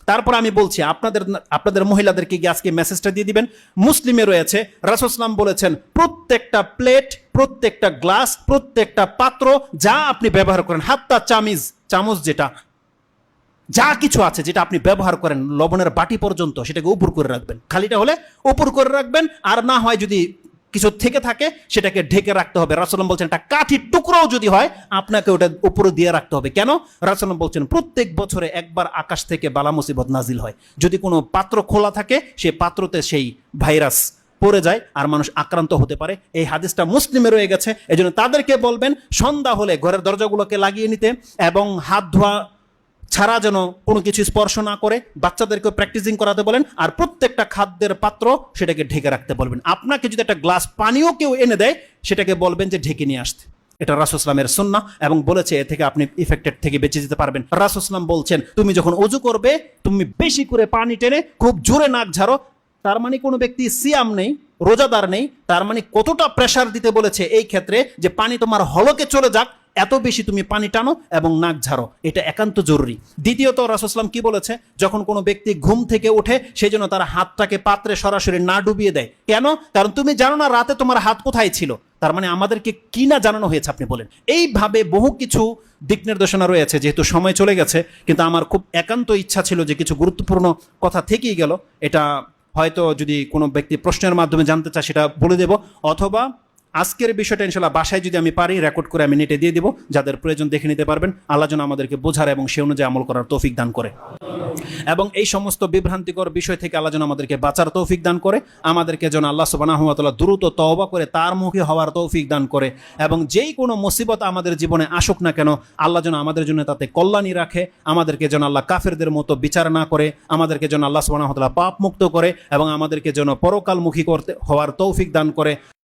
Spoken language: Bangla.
তারপর আমি বলছি আপনাদের মহিলাদেরকে গিয়ে আজকে মেসেজটা দিয়ে দিবেন। মুসলিমে রয়েছে রাসূল সাল্লাল্লাহু আলাইহি ওয়াসাল্লাম বলেছেন, প্রত্যেকটা প্লেট, প্রত্যেকটা গ্লাস, প্রত্যেকটা পাত্র যা আপনি ব্যবহার করেন, হাত্তা চামচ যেটা, যা কিছু আছে যেটা আপনি ব্যবহার করেন, লবণের বাটি পর্যন্ত, সেটাকে উপর করে রাখবেন। খালিটা হলে উপর করে রাখবেন, আর না হয় যদি কিছু থেকে থাকে সেটাকে ঢেকে রাখতে হবে। রাসূল সাল্লাল্লাহু আলাইহি ওয়াসাল্লাম বলছেন একটা কাঠির টুকরাও যদি হয় আপনাকে ওটা উপরে দিয়ে রাখতে হবে। কেন? রাসূল সাল্লাল্লাহু আলাইহি ওয়াসাল্লাম বলছেন প্রত্যেক বছরে একবার আকাশ থেকে বালা মুসিবত নাজিল হয়। যদি কোনো পাত্র খোলা থাকে সেই পাত্রতে সেই ভাইরাস পড়ে যায় আর মানুষ আক্রান্ত হতে পারে। এই হাদিসটা মুসলিমে রয়ে গেছে। এজন্য তাদেরকে বলবেন সন্ধ্যা হলে ঘরের দরজাগুলোকে লাগিয়ে নিতে এবং হাত ধোয়া ছাড়া যেন কোনো কিছু স্পর্শ না করে। বাচ্চাদেরকে প্র্যাকটিসিং করাতে বলেন, আর প্রত্যেকটা খাদ্যের পাত্র সেটাকে ঢেকে রাখতে বলবেন। আপনাকে যদি একটা গ্লাস পানিও কেউ এনে দেয় সেটাকে বলবেন যে ঢেকে নিয়ে আসতে। এটা রাসূল ইসলামের সুন্নাহ এবং বলেছে এ থেকে আপনি ইফেক্টেড থেকে বেঁচে যেতে পারবেন। রাসূল ইসলাম বলছেন তুমি যখন ওযু করবে তুমি বেশি করে পানি টেনে খুব জোরে নাক ঝাড়ো। তার মানে কোনো ব্যক্তি সিয়াম নেই, রোজাদার নেই, তার মানে কতটা প্রেসার দিতে বলেছে এই ক্ষেত্রে যে পানি তোমার হলকে চলে যাক, এত বেশি তুমি পানি টানো এবং নাক ঝাড়ো, এটা একান্ত জরুরি। দ্বিতীয়ত রাসূল সাল্লাল্লাহু কি বলেছে, যখন কোনো ব্যক্তি ঘুম থেকে ওঠে সেই জন্য তার হাতটাকে পাত্রে সরাসরি না ডুবিয়ে দেয়। কেন? কারণ তুমি জানো না রাতে তোমার হাত কোথায় ছিল। তার মানে আমাদেরকে কি না জানানো হয়েছে আপনি বলেন। এইভাবে বহু কিছু দিক নির্দেশনা রয়েছে। যেহেতু সময় চলে গেছে, কিন্তু আমার খুব একান্ত ইচ্ছা ছিল যে কিছু গুরুত্বপূর্ণ কথা থেকেই গেল, এটা হয়তো যদি কোনো ব্যক্তি প্রশ্নের মাধ্যমে জানতে চায় সেটা বলে দেব, অথবা আজকের বিষয়টা ইনশাল্লাহ বাসায় যদি আমি পারি রেকর্ড করে আমি নেটে দিয়ে দিব, যাদের প্রয়োজন দেখে নিতে পারবেন। আল্লাহ যেন আমাদেরকে বোঝার এবং সে অনুযায়ী আমল করার তৌফিক দান করে, এবং এই সমস্ত বিভ্রান্তিকর বিষয় থেকে আল্লাহ যেন আমাদেরকে বাঁচার তৌফিক দান করে, আমাদেরকে যেন আল্লাহ সুবহানাহু ওয়া তাআলা দ্রুত তওবা করে তার মুখে হওয়ার তৌফিক দান করে, এবং যেই কোনো মুসিবত আমাদের জীবনে আসুক না কেন আল্লাহ যেন আমাদের জন্য তাতে কল্যাণী রাখে, আমাদেরকে যেন আল্লাহ কাফেরদের মতো বিচার না করে, আমাদেরকে যেন আল্লাহ সুবহানাহু ওয়া তাআলা পাপ মুক্ত করে, এবং আমাদেরকে যেন পরকালমুখী হওয়ার তৌফিক দান করে।